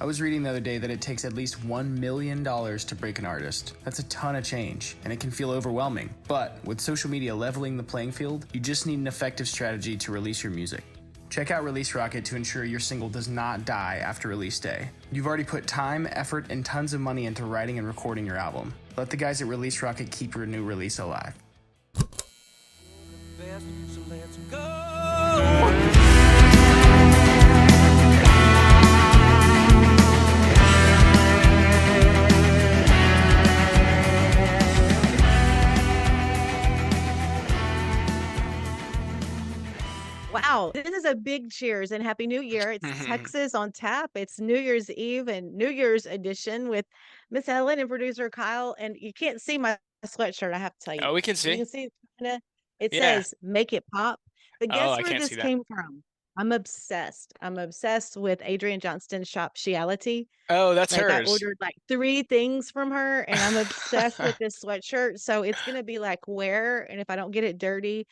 I was reading the other day that it takes at least $1 million to break an artist. That's a ton of change, and it can feel overwhelming. But with social media leveling the playing field, you just need an effective strategy to release your music. Check out Release Rocket to ensure your single does not die after release day. You've already put time, effort, and tons of money into writing and recording your album. Let the guys at Release Rocket keep your new release alive. So let's go. Wow, this is a big cheers and Happy New Year. It's Texas on tap. It's New Year's Eve and New Year's edition with Miss Helen and producer Kyle. And you can't see my sweatshirt, I have to tell you. Oh, we can You see. can see it Yeah. says "Make It Pop." But Oh, guess I where can't this see that. came from? I'm obsessed. I'm obsessed with Adrienne Johnston's shop Sheality. Oh, that's Like I hers. ordered like 3 things from her and I'm obsessed with this sweatshirt. So it's gonna be like wear, and if I don't get it dirty,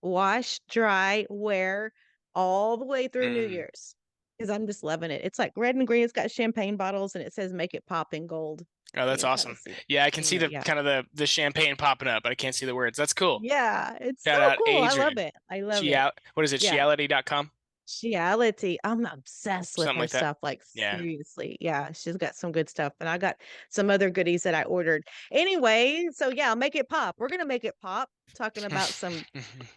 wash, dry, wear all the way through New Year's. Because I'm just loving it. It's like red and green. It's got champagne bottles and it says "Make It Pop" in gold. Oh, that's You can kinda awesome. see it. Yeah, I can see the Yeah. kind of the champagne popping up, but I can't see the words. That's cool. Yeah, it's Shout so out cool. I love Adrian. it. I love it. What is it? Yeah. Sheality.com? Sheality. I'm obsessed with Something her like that. stuff. Like Yeah. seriously. Yeah, she's got some good stuff. And I got some other goodies that I ordered. Anyway, so yeah, make it pop. We're gonna make it pop. Talking about some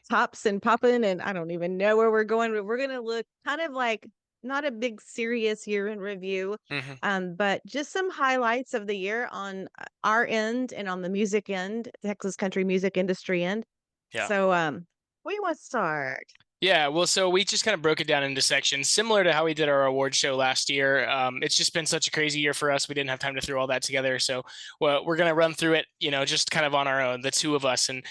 tops and popping, and I don't even know where we're going, but we're gonna look kind of like not a big serious year in review, but just some highlights of the year on our end and on the music end, Texas country music industry end. Yeah. So where you want to start? Yeah, well, so we just kind of broke it down into sections, similar to how we did our award show last year. It's just been such a crazy year for us. We didn't have time to throw all that together. So we're going to run through it, just kind of on our own, the two of us. And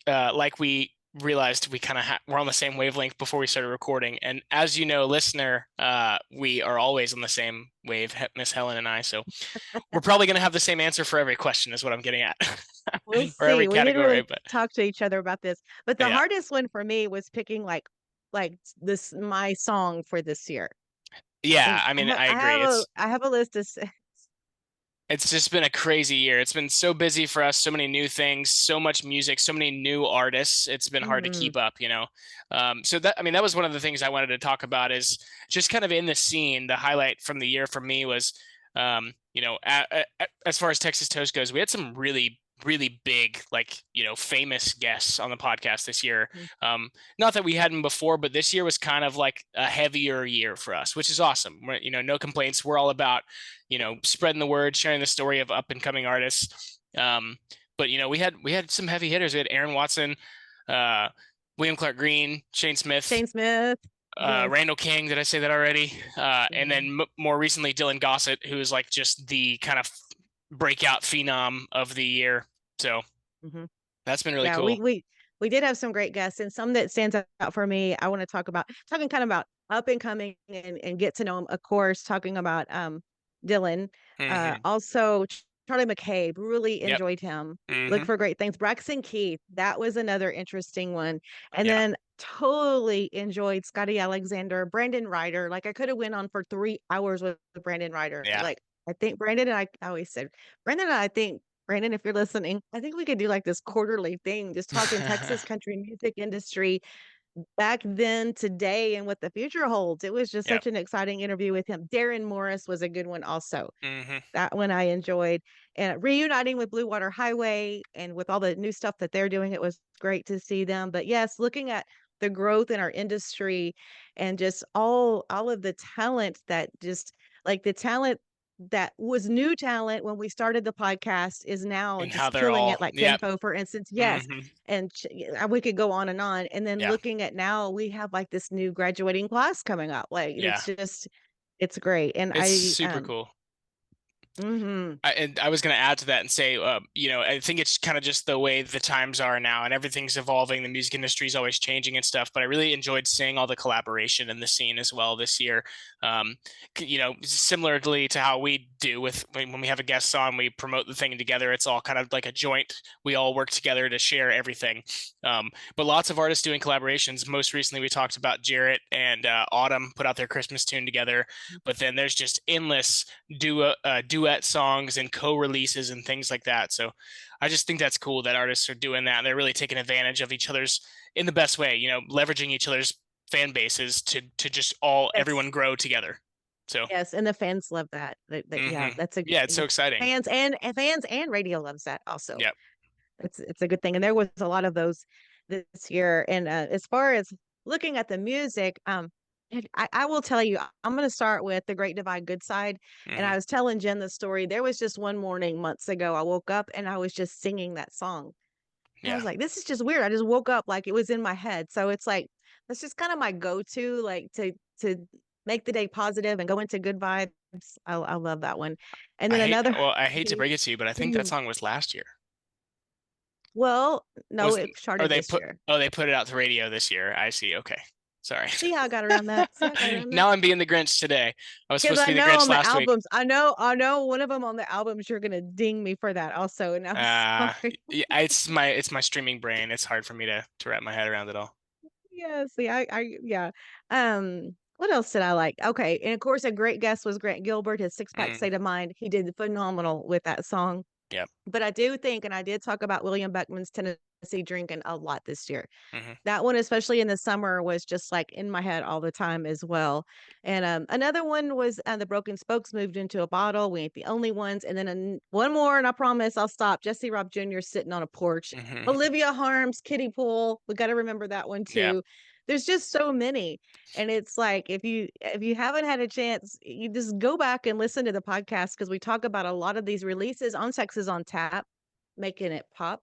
like we realized we kind of we're on the same wavelength before we started recording. And as you know, listener, we are always on the same wave, Miss Helen and I. So we're probably going to have the same answer for every question is what I'm getting at. We'll or every see. We didn't category, really but talk to each other about this. But the yeah. hardest one for me was picking like this my song for this year. Yeah, I mean, I agree. I have a list of It's just been a crazy year. It's been so busy for us, so many new things, so much music, so many new artists. It's been hard to keep up, So that was one of the things I wanted to talk about is just kind of in the scene. The highlight from the year for me was, as far as Texas Toast goes, we had some really big, famous guests on the podcast this year. Not that we hadn't before, but this year was kind of like a heavier year for us, which is awesome. No complaints. We're all about, spreading the word, sharing the story of up and coming artists. But we had some heavy hitters. We had Aaron Watson, William Clark Green, Shane Smith, Randall King. Did I say that already? And then more recently, Dylan Gossett, who is like just the kind of breakout phenom of the year. So that's been really cool. We did have some great guests, and some that stands out for me. I want to talking kind of about up and coming and get to know him. Of course, talking about Dylan, also Charlie McCabe. Really enjoyed him. Look for great things. Braxton Keith, that was another interesting one, and then totally enjoyed Scotty Alexander, Brandon Ryder. Like I could have went on for 3 hours with Brandon Ryder. Yeah. Like I think Brandon and I always said Brandon and I think. Brandon, if you're listening, I think we could do like this quarterly thing, just talking Texas country music industry back then, today, and what the future holds. It was just such an exciting interview with him. Darren Morris was a good one also. That one I enjoyed. And reuniting with Blue Water Highway and with all the new stuff that they're doing, it was great to see them. But yes, looking at the growth in our industry and just all of the talent that just like the talent that was new talent when we started the podcast is now and just killing it, like Tempo, for instance. Yes. And we could go on. And then looking at now, we have like this new graduating class coming up. Like it's just, it's great. And it's super cool. And I was going to add to that and say, I think it's kind of just the way the times are now, and everything's evolving. The music industry is always changing and stuff. But I really enjoyed seeing all the collaboration in the scene as well this year. Similarly to how we do with when we have a guest on, we promote the thing together. It's all kind of like a joint. We all work together to share everything. But lots of artists doing collaborations. Most recently, we talked about Jarrett and Autumn put out their Christmas tune together. But then there's just endless duet songs and co-releases and things like that. So I just think that's cool that artists are doing that. They're really taking advantage of each other's in the best way, leveraging each other's fan bases to just everyone grow together. So yes, and the fans love that. Yeah, that's a it's so exciting. Fans and radio loves that also. Yep. It's a good thing. And there was a lot of those this year. And as far as looking at the music, I will tell you, I'm going to start with The Great Divide Good Side. And I was telling Jen the story. There was just one morning months ago, I woke up and I was just singing that song. I was like, this is just weird. I just woke up like it was in my head. So it's like, that's just kind of my go-to, like to make the day positive and go into good vibes. I love that one. And then I hate to break it to you, but I think that song was last year. Well, no, it started this year. Oh, they put it out to radio this year. I see. Okay. Sorry. See how I got around that? Now I'm being the Grinch today. I was supposed to be the Grinch last week. I know one of them on the albums you're gonna ding me for that also. And it's my streaming brain. It's hard for me to wrap my head around it all. Yeah, see, yeah. What else did I like? Okay, and of course a great guest was Grant Gilbert, his Six Pack State of Mind. He did phenomenal with that song. Yeah. But I do think, and I did talk about William Beckman's Tennessee Drinking a lot this year. That one, especially in the summer, was just like in my head all the time as well. And another one was The Broken Spokes Moved into a Bottle. We Ain't the Only Ones. And then one more, and I promise I'll stop. Jesse Robb Jr. Sitting on a Porch. Olivia Harms, Kiddie Pool. We got to remember that one too. Yeah. There's just so many. And it's like, if you haven't had a chance, you just go back and listen to the podcast, because we talk about a lot of these releases on Texas on Tap, making it pop.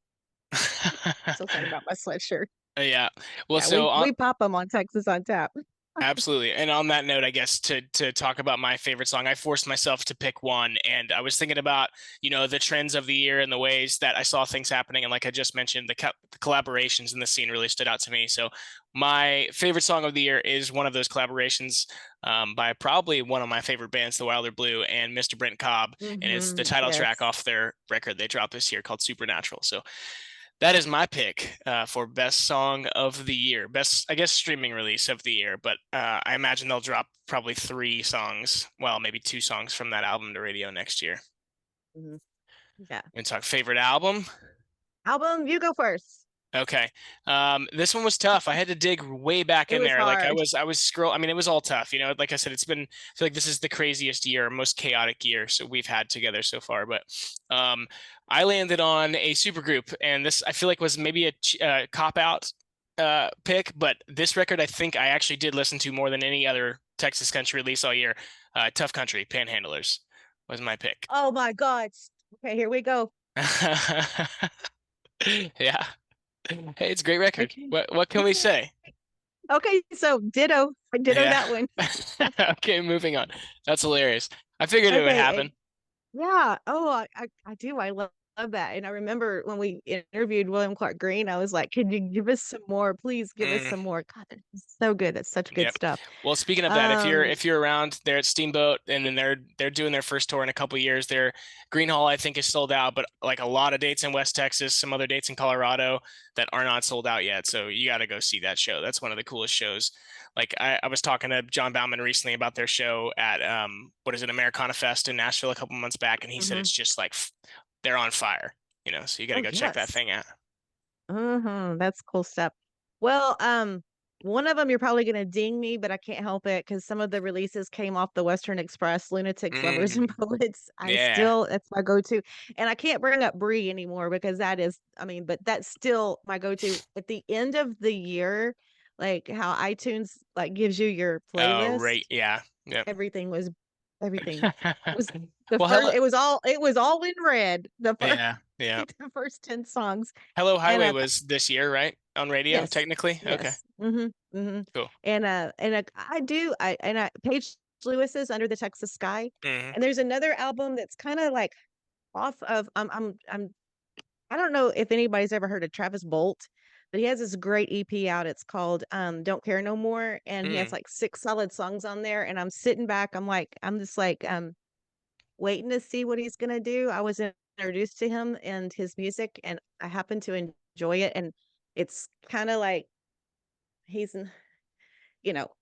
So sorry about my sweatshirt. Yeah. Well, so we pop them on Texas on Tap. Absolutely. And on that note, I guess to talk about my favorite song, I forced myself to pick one. And I was thinking about, the trends of the year and the ways that I saw things happening. And like I just mentioned, the collaborations in the scene really stood out to me. So my favorite song of the year is one of those collaborations by probably one of my favorite bands, The Wilder Blue and Mr. Brent Cobb. And it's the title track off their record they dropped this year called Supernatural. So that is my pick for best song of the year, best, I guess, streaming release of the year. But I imagine they'll drop probably 3 songs, well, maybe 2 songs from that album to radio next year. Yeah. And talk favorite album. You go first. Okay. This one was tough. I had to dig way back in there. Hard. Like I was scrolling. I mean, it was all tough. Like I said, I feel like this is the craziest year, most chaotic year we've had together so far. But I landed on a supergroup, and this I feel like was maybe a cop-out pick, but this record I think I actually did listen to more than any other Texas country release all year. Tough Country, Panhandlers was my pick. Oh my God. Okay, here we go. Yeah. Hey, it's a great record. Okay. What can we say? Okay, so ditto that one. Okay, moving on. That's hilarious. I figured it would happen. Yeah. Oh, I do. I love that. And I remember when we interviewed William Clark Green, I was like, "Could you give us some more? Please give us some more." God, that's so good. That's such good stuff. Well, speaking of that, if you're around there at Steamboat, and then they're doing their first tour in a couple of years, their Green Hall I think is sold out, but like a lot of dates in West Texas, some other dates in Colorado that are not sold out yet. So you got to go see that show. That's one of the coolest shows. Like I was talking to John Bauman recently about their show at Americana Fest in Nashville a couple months back, and he said it's just like they're on fire, so you got to go check that thing out. That's cool stuff. Well, one of them you're probably going to ding me, but I can't help it because some of the releases came off the Western Express, Lunatics, Lovers and Poets. That's my go-to. And I can't bring up Brie anymore because but that's still my go-to at the end of the year, like how iTunes like gives you your playlist. Oh, right. Yeah. Yep. Everything was it was all in red. The first 10 songs. Hello Highway was this year, right? On radio, technically. Yes. Okay. Cool. Lewis's Under the Texas Sky. Mhm. And there's another album that's kind of like off of I don't know if anybody's ever heard of Travis Bolt, but he has this great EP out. It's called Don't Care No More. And he has Mm. like 6 solid songs on there. And I'm sitting back, I'm just like waiting to see what he's gonna do. I was introduced to him and his music, and I happen to enjoy it. And it's kind of like he's,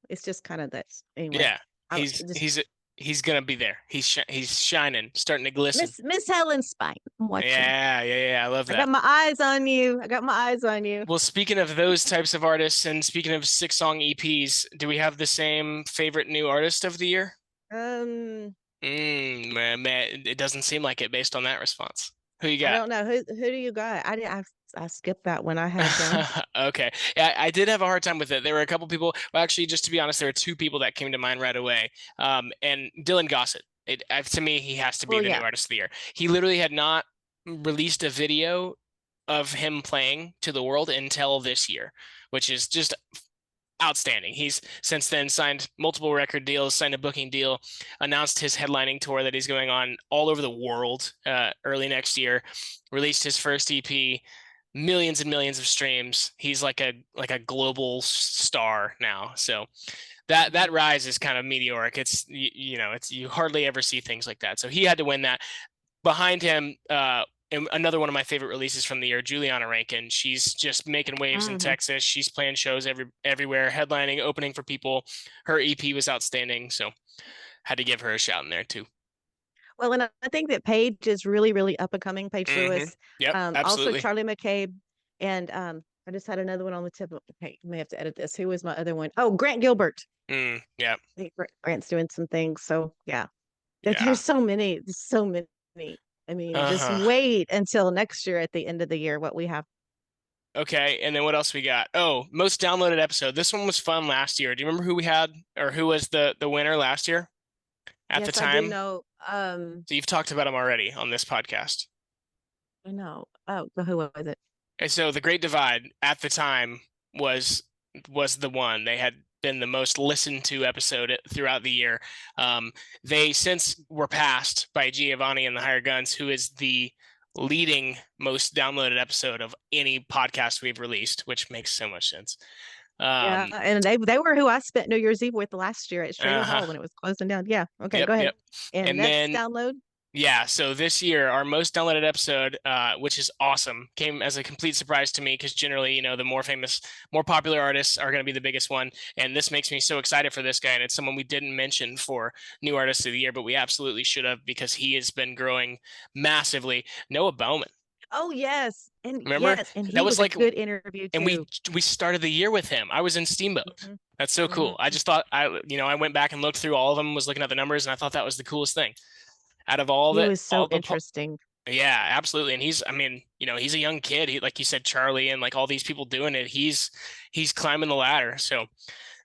it's just kind of this anyway. Yeah, I he's just he's he's gonna be there. He's shining, starting to glisten. Miss Helen Spine. I'm watching. Yeah. I love I that. got my eyes on you. I got my eyes on you. Well, speaking of those types of artists, and speaking of 6-song EPs, do we have the same favorite new artist of the year? Um, Man, it doesn't seem like it based on that response. Who you I got? don't know who do you got? I skipped that one. I had done. Okay. Yeah, I did have a hard time with it. There were a couple people, well, actually, just to be honest, there were 2 people that came to mind right away. And Dylan Gossett. To me, he has to be Well, the yeah. new artist of the year. He literally had not released a video of him playing to the world until this year, which is just outstanding. He's since then signed multiple record deals, signed a booking deal, announced his headlining tour that he's going on all over the world early next year, released his first EP, millions and millions of streams. He's like a global star now. So that rise is kind of meteoric. It's you hardly ever see things like that. So he had to win that. Behind him, and another one of my favorite releases from the year, Juliana Rankin. She's just making waves in Texas. She's playing shows everywhere, headlining, opening for people. Her EP was outstanding, so had to give her a shout in there too. Well, and I think that Paige is really, really up and coming. Paige Lewis. Yep, Also absolutely. Charlie McCabe, and I just had another one on the tip. Okay, I may have to edit this. Who was my other one? Oh, Grant Gilbert. Yeah, I think Grant's doing some things. So yeah, yeah. there's so many. I mean, just wait until next year at the end of the year what we have. Okay, and then what else we got? Oh, most downloaded episode. This one was fun last year. Do you remember who we had, or who was the winner last year at the Yes, time? I do know. So you've talked about him already on this podcast. I know. Oh, but who was it? And so The Great Divide at the time was the one. They had been the most listened to episode throughout the year. They since were passed by Giovanni and the Hired Guns, who is the leading most downloaded episode of any podcast we've released, which makes so much sense. Yeah, and they were who I spent New Year's Eve with last year at Schrader Hall when it was closing down. Yeah. Okay, Yep, go ahead. yep. And next download. Yeah, so this year, our most downloaded episode, which is awesome, came as a complete surprise to me because generally, the more famous, more popular artists are going to be the biggest one. And this makes me so excited for this guy. And it's someone we didn't mention for New Artist of the Year, but we absolutely should have because he has been growing massively. Noah Bauman. Oh, yes. And remember? Yes, and that was like a good interview too. And we started the year with him. I was in Steamboat. That's so cool. I just thought I went back and looked through all of them, was looking at the numbers, and I thought that was the coolest thing. Out of all He was so interesting. Yeah, absolutely. And he's a young kid. He, like you said, Charlie, and like all these people doing it, he's climbing the ladder. So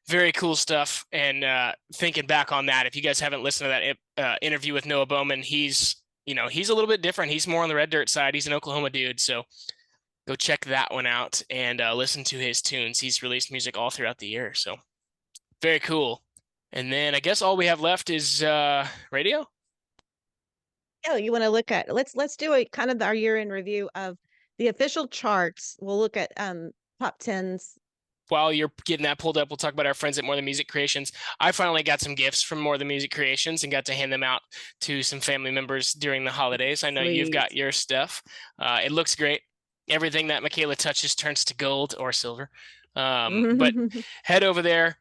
very cool stuff. And thinking back on that, if you guys haven't listened to that interview with Noah Bauman, he's a little bit different. He's more on the red dirt side. He's an Oklahoma dude. So go check that one out and listen to his tunes. He's released music all throughout the year. So very cool. And then I guess all we have left is radio. Oh, you want to look at let's do a kind of our year in review of the official charts. We'll look at top 10s. While you're getting that pulled up, we'll talk about our friends at More Than Music Creations. I finally got some gifts from More Than Music Creations and got to hand them out to some family members during the holidays. I know you've got your stuff. It looks great. Everything that Michaela touches turns to gold or silver. But head over there.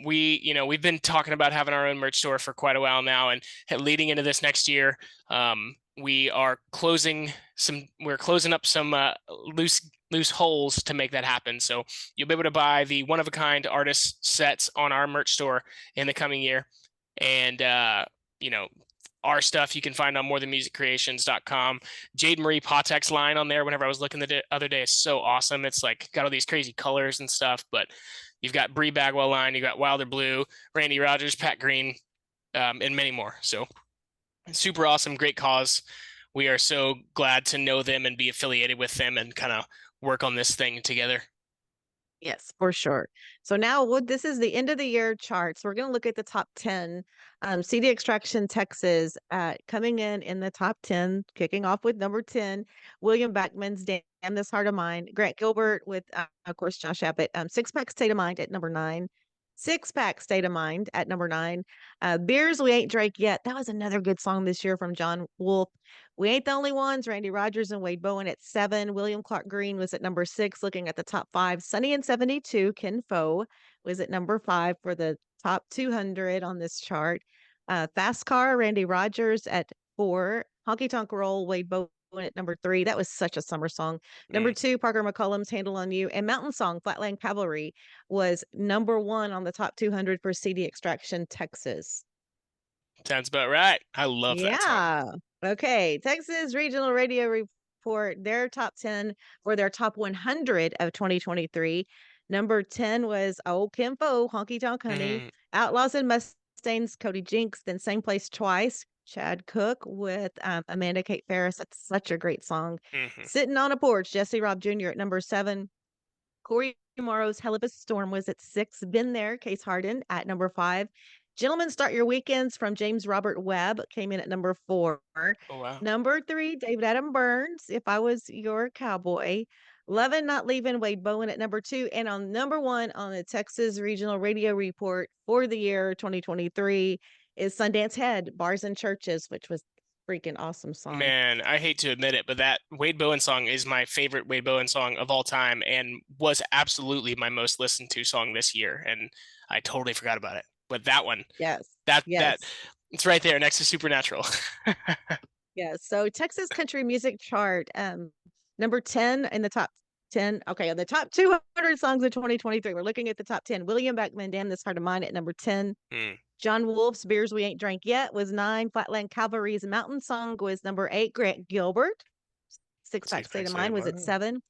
We've been talking about having our own merch store for quite a while now, and leading into this next year, we're closing up some loose holes to make that happen. So you'll be able to buy the one of a kind artist sets on our merch store in the coming year, and our stuff you can find on morethanmusiccreations.com. Jade Marie Patek's line on there, whenever I was looking the other day, is so awesome. It's like got all these crazy colors and stuff, but you've got Bree Bagwell line, you got Wilder Blue, Randy Rogers, Pat Green, and many more. So super awesome, great cause. We are so glad to know them and be affiliated with them and kind of work on this thing together. Yes, for sure. So now this is the end of the year charts. We're going to look at the top 10. CD Extraction Texas coming in the top 10, kicking off with number 10, William Beckman's Damn This Heart of Mine, Grant Gilbert with, of course, Josh Abbott, Six Pack State of Mind at number 9. Six Pack State of Mind at number 9. Beers We Ain't Drank Yet. That was another good song this year from John Wolf. We Ain't the Only Ones, Randy Rogers and Wade Bowen at 7. William Clark Green was at number 6, looking at the top 5. Sunny and 72, Ken Fo was at number 5 for the top 200 on this chart. Fast Car, Randy Rogers at 4. Honky Tonk Roll, Wade Bowen at number 3. That was such a summer song. Number 2, Parker McCollum's Handle on You. And Mountain Song, Flatland Cavalry, was number 1 on the top 200 for CD Extraction Texas. Sounds about right. I love that song. Yeah. Okay. Texas Regional Radio Report, their top 10 for their top 100 of 2023. Number 10 was Old Kim Fo, Honky Tonk Honey. Outlaws and Mustangs, Cody Jinks. Then Same Place Twice, Chad Cook with Amanda Kate Ferris. That's such a great song. Sitting on a Porch, Jesse Robb Jr. at number 7. Corey Morrow's Hell of a Storm was at 6. Been There, Case Harden at number 5. Gentlemen Start Your Weekends from James Robert Webb came in at number 4. Oh, wow. Number 3, David Adam Burns, If I Was Your Cowboy. Lovin' Not Leaving, Wade Bowen at number 2. And on number 1 on the Texas Regional Radio Report for the year 2023 is Sundance Head, Bars and Churches, which was freaking awesome song. Man, I hate to admit it, but that Wade Bowen song is my favorite Wade Bowen song of all time and was absolutely my most listened to song this year. And I totally forgot about it. But that one, Yes. that it's right there next to Supernatural. Yes. So Texas Country Music Chart, number 10 in the top 10. Okay, on the top 200 songs of 2023, we're looking at the top 10. William Beckman, Damn This Heart of Mine at number 10. John Wolf's Beers We Ain't Drank Yet was 9. Flatland Cavalry's Mountain Song was number 8. Grant Gilbert, Six Pack State of Mind was at 7.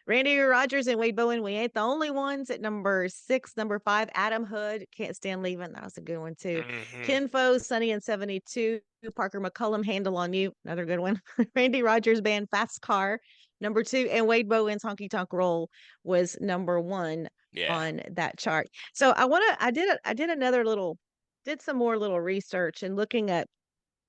Randy Rogers and Wade Bowen, We Ain't the Only Ones at number 6. Number 5, Adam Hood, Can't Stand Leaving. That was a good one too. Ken Fo, Sunny and 72. Parker McCollum, Handle on You. Another good one. Randy Rogers Band, Fast Car, number 2. And Wade Bowen's Honky Tonk Roll was number 1 on that chart. So I did some more little research and looking at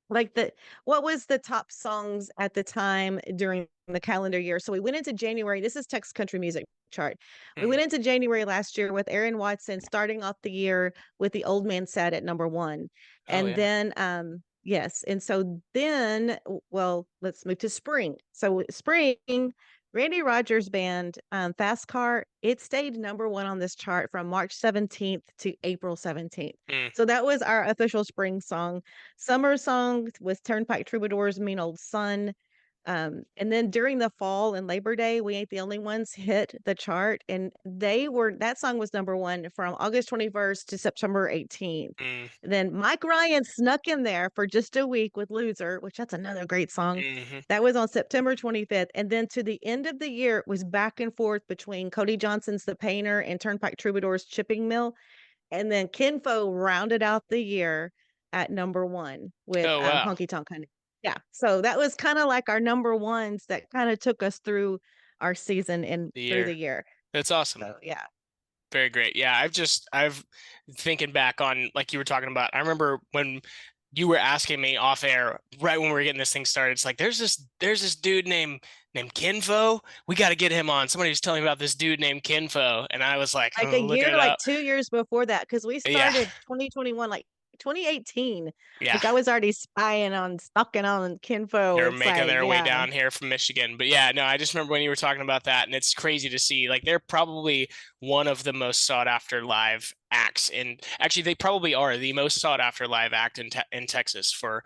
like what was the top songs at the time during the calendar year. So we went into January. This is Texas Country Music Chart. We went into January last year with Aaron Watson starting off the year with The Old Man Said at number 1. And then yes. And so then, well, let's move to spring. So spring, Randy Rogers Band, Fast Car, it stayed number 1 on this chart from March 17th to April 17th. So that was our official spring song. Summer song was Turnpike Troubadours, Mean Old Sun. And then during the fall and Labor Day, We Ain't the Only Ones hit the chart. And that song was number 1 from August 21st to September 18th. Then Mike Ryan snuck in there for just a week with Loser, which that's another great song. That was on September 25th. And then to the end of the year, it was back and forth between Cody Johnson's The Painter and Turnpike Troubadours Chipping Mill. And then Ken Fo rounded out the year at number 1 with Honky Tonk Honey. Yeah. So that was kind of like our number 1s that kind of took us through our season and through the year. That's awesome. So, yeah. Very great. Yeah. I've thinking back on, like you were talking about, I remember when you were asking me off air, right when we were getting this thing started, it's like, there's this dude named Ken Fo. We got to get him on. Somebody was telling me about this dude named Ken Fo. And I was like a year, like 2 years before that. Cause we started 2021, like 2018. Yeah. Like I was already stalking on Ken Fo. They're making their way down here from Michigan. But yeah, no, I just remember when you were talking about that, and it's crazy to see. Like they're probably one of the most sought after live acts, and actually they probably are the most sought after live act in Texas for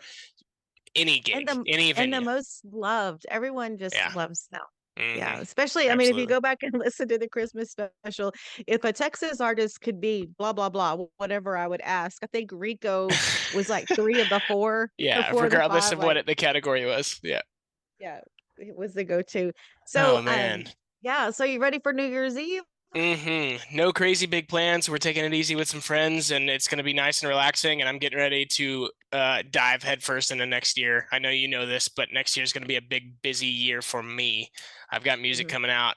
any gig, any venue. And the most loved. Everyone just loves them. Yeah, especially, Absolutely. I mean, if you go back and listen to the Christmas special, if a Texas artist could be blah, blah, blah, whatever I would ask, I think Rico was like 3 of the 4. Yeah, regardless of what the category was. Yeah. Yeah, it was the go-to. So, oh, man. yeah, so you ready for New Year's Eve? No crazy big plans. We're taking it easy with some friends, and it's going to be nice and relaxing. And I'm getting ready to dive headfirst into next year. I know you know this, but next year is going to be a big, busy year for me. I've got music Mhm. coming out,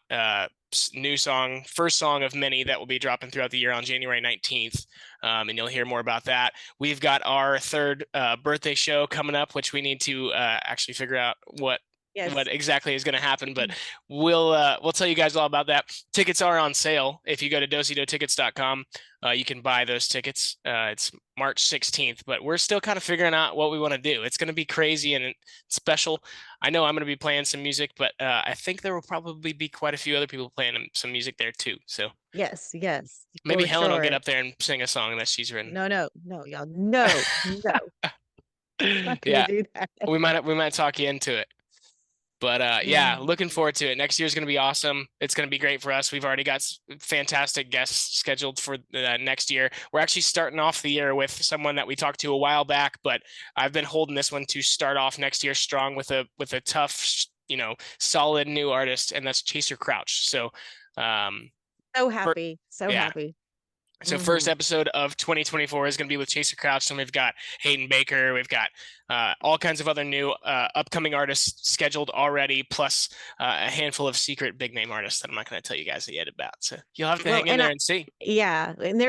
new song, first song of many that will be dropping throughout the year on January 19th. And you'll hear more about that. We've got our third birthday show coming up, which we need to actually figure out what Yes. exactly is going to happen, but we'll tell you guys all about that. Tickets are on sale. If you go to dosidotickets.com, you can buy those tickets. It's March 16th, but we're still kind of figuring out what we want to do. It's going to be crazy and special. I know I'm going to be playing some music, but I think there will probably be quite a few other people playing some music there too. So Yes, yes, maybe for Helen will get sure. up there and sing a song that she's written. No, no, no, y'all. No, no, not gonna Yeah, do that. we might talk you into it. But yeah, Mm. looking forward to it. Next year's going to be awesome. It's going to be great for us. We've already got fantastic guests scheduled for next year. We're actually starting off the year with someone that we talked to a while back, but I've been holding this one to start off next year strong with a tough, solid new artist, and that's Chaser Crouch. So, um, So for, happy, so yeah, happy. so first Mhm. episode of 2024 is going to be with Chaser Crouch. And we've got Hayden Baker. We've got all kinds of other new upcoming artists scheduled already, plus a handful of secret big name artists that I'm not going to tell you guys yet about. So you'll have to Well, hang in and there and see. yeah, and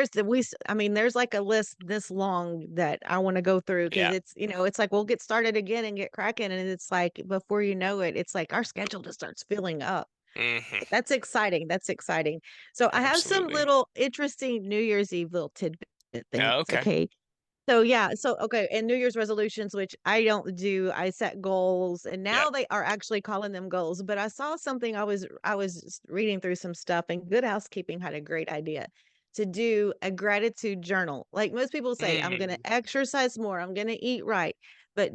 I mean, there's like a list this long that I want to go through because Yeah. it's like we'll get started again and get cracking, and it's like before you know it, it's like our schedule just starts filling up. Hmm. That's exciting. That's exciting. So I have some Absolutely. little interesting New Year's Eve little tidbit things. Oh, okay. Okay. So yeah, so okay, and New Year's resolutions, which I don't do, I set goals, and Yeah. now they are actually calling them goals. But I saw something, I was reading through some stuff, and Good Housekeeping had a great idea to do a gratitude journal. Like most people say, I'm going to Mm, exercise more, I'm going to eat right, but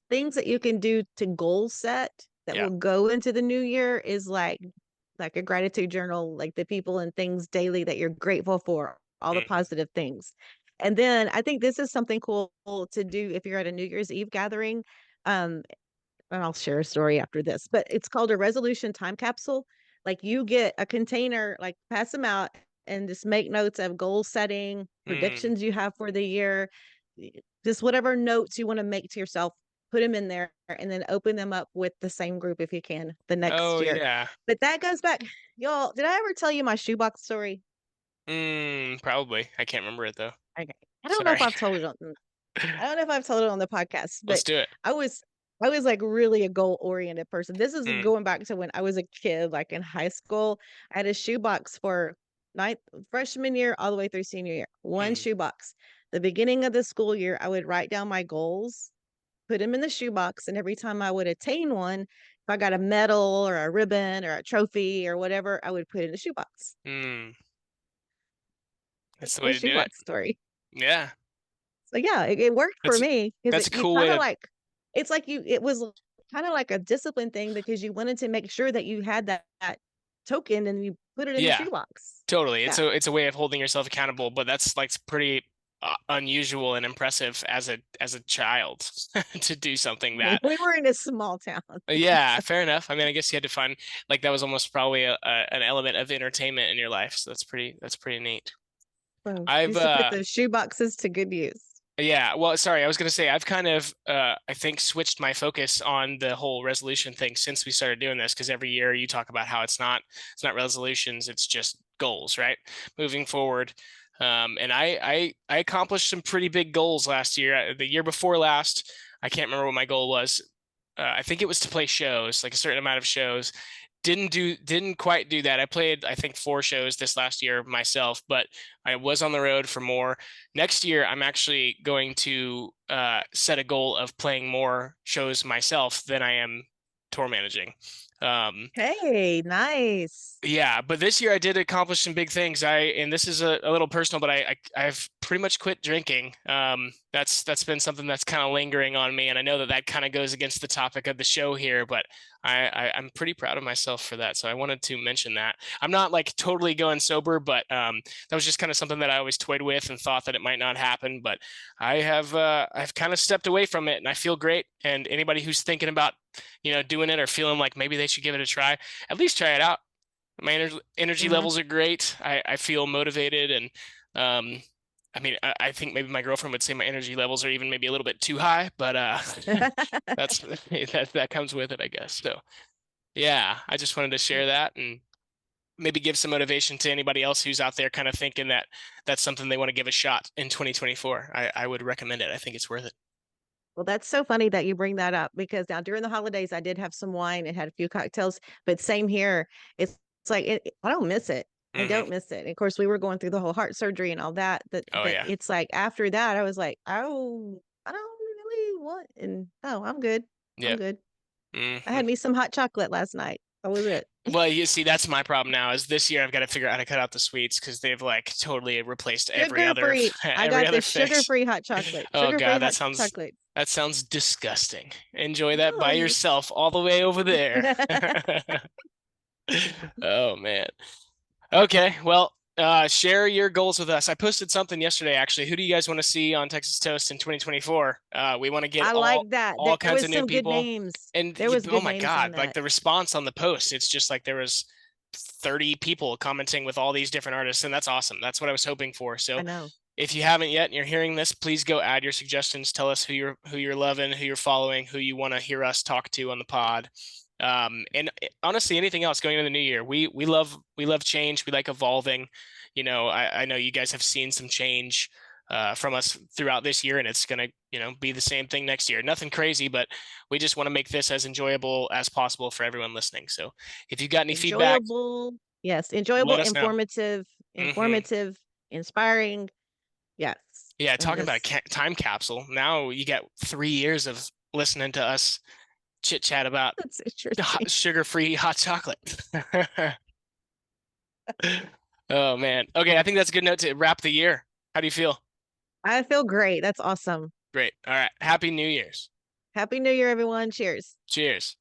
things that you can do to goal set that yeah. will go into the new year is like a gratitude journal, like the people and things daily that you're grateful for, all the Hmm. positive things. And then I think this is something cool to do if you're at a New Year's Eve gathering. Um, and I'll share a story after this, but it's called a resolution time capsule. Like you get a container, like pass them out and just make notes of goal setting, Mm. predictions you have for the year, just whatever notes you want to make to yourself, put them in there and then open them up with the same group if you can the next Oh, year. yeah. But that goes back, y'all. Did I ever tell you my shoebox story? Probably. I can't remember it though. Okay. I don't know if Sorry. I've told it on I don't know if I've told it on the podcast, Let's but do it. I was I was like really a goal oriented person. This is Mm, going back to when I was a kid, like in high school. I had a shoebox for ninth freshman year all the way through senior year. One mm, shoebox. The beginning of the school year, I would write down my goals, put them in the shoebox, and every time I would attain one, if I got a medal or a ribbon or a trophy or whatever, I would put it in the shoebox. mm. That's That's the my way to do it. shoebox story. Yeah. So yeah, it worked for That's me because that's a you cool way kind of to. like it's like it was kind of like a discipline thing because you wanted to make sure that you had that token and you put it in the Yeah. shoebox. Totally. Yeah. It's a way of holding yourself accountable, but that's like pretty unusual and impressive as a child to do something that. We were in a small town. Yeah, fair enough. I mean, I guess you had to find like that was almost probably an element of entertainment in your life. So that's pretty neat. So I've used to put those shoe boxes to good use. Yeah, well, sorry, I was gonna say I've kind of I think switched my focus on the whole resolution thing since we started doing this because every year you talk about how it's not resolutions, it's just goals, right? Moving forward. And I accomplished some pretty big goals last year. The year before last, I can't remember what my goal was. I think it was to play shows, like a certain amount of shows. Didn't quite do that. I played I think 4 shows this last year myself, but I was on the road for more. Next year, I'm actually going to set a goal of playing more shows myself than I am tour managing. Um, Hey, nice. yeah, but this year I did accomplish some big things. And this is a little personal, but I've pretty much quit drinking. That's been something that's kind of lingering on me, and I know that kind of goes against the topic of the show here, but I'm pretty proud of myself for that. So I wanted to mention that. I'm not like totally going sober, but that was just kind of something that I always toyed with and thought that it might not happen. But I've kind of stepped away from it, and I feel great. And anybody who's thinking about doing it or feeling like maybe they should give it a try, at least try it out. My energy Mhm. levels are great. I feel motivated, and I mean, I think maybe my girlfriend would say my energy levels are even maybe a little bit too high, but that's that comes with it, I guess. So yeah, I just wanted to share that and maybe give some motivation to anybody else who's out there kind of thinking that that's something they want to give a shot in 2024. I would recommend it. I think it's worth it. Well, that's so funny that you bring that up because now during the holidays, I did have some wine and had a few cocktails, but same here. It's like I don't miss it. I Hmm. don't miss it. And of course, we were going through the whole heart surgery and all that. That Oh but yeah. it's like after that, I was like, oh, I don't really want, and oh, I'm good. I'm Yep. good. I Hmm. had me some hot chocolate last night. That was it. Well, you see, that's my problem now. Is this year I've got to figure out how to cut out the sweets because they've like totally replaced every Sugar other free. I every got other the fix. sugar free hot chocolate. Oh Sugar free God, hot chocolate. that sounds disgusting. Enjoy that No, by you. yourself all the way over there. Oh man. Okay, well, share your goals with us. I posted something yesterday, actually. Who do you guys want to see on Texas Toast in 2024? We want to get I like that. all There kinds was of new some good people. names. And There was oh good my names on God, like that. the response on the post, it's just like there was 30 people commenting with all these different artists, and that's awesome. That's what I was hoping for. So I know. if you haven't yet and you're hearing this, please go add your suggestions. Tell us who you're loving, who you're following, who you want to hear us talk to on the pod. And honestly, anything else going into the new year, we love change. We like evolving. You know, I know you guys have seen some change from us throughout this year, and it's gonna be the same thing next year. Nothing crazy, but we just want to make this as enjoyable as possible for everyone listening. So if you've got any feedback, Enjoyable. Yes, enjoyable, let us know. Hmm. informative, inspiring. Yes. Yeah, And talking about a just time capsule. Now you get 3 years of listening to us chit chat about that's interesting. sugar-free hot chocolate. Oh man. Okay, I think that's a good note to wrap the year. How do you feel? I feel great. That's awesome. Great. All right. Happy New Year's. Happy New Year, everyone. Cheers. Cheers.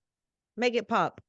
Make it pop.